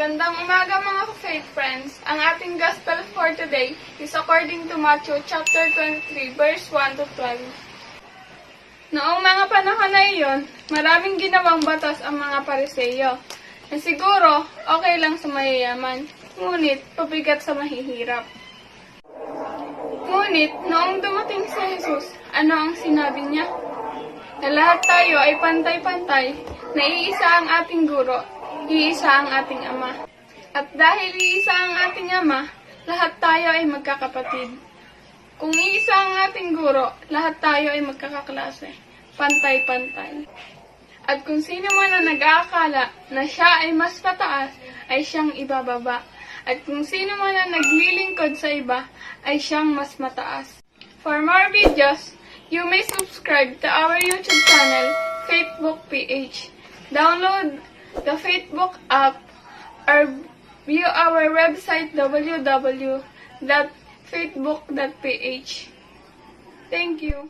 Magandang umaga mga faith friends. Ang ating gospel for today is according to Matthew chapter 23 verse 1 to 12. Noong mga panahon na iyon, maraming ginawang batas ang mga Pariseyo na siguro okay lang sa mayayaman, ngunit pabigat sa mahihirap. Ngunit noong dumating si Jesus, ano ang sinabi niya? Na lahat tayo ay pantay-pantay, na iisa ang ating guro, iisa ang ating ama. At dahil iisa ang ating ama, lahat tayo ay magkakapatid. Kung iisa ang ating guro, lahat tayo ay magkakaklase, pantay-pantay. At kung sino man ang nag-aakala na siya ay mas pataas, ay siyang ibababa. At kung sino man ang naglilingkod sa iba, ay siyang mas mataas. For more videos, you may subscribe to our YouTube channel, Faithbook PH. Download the Faithbook app or view our website www.faithbook.ph. Thank you.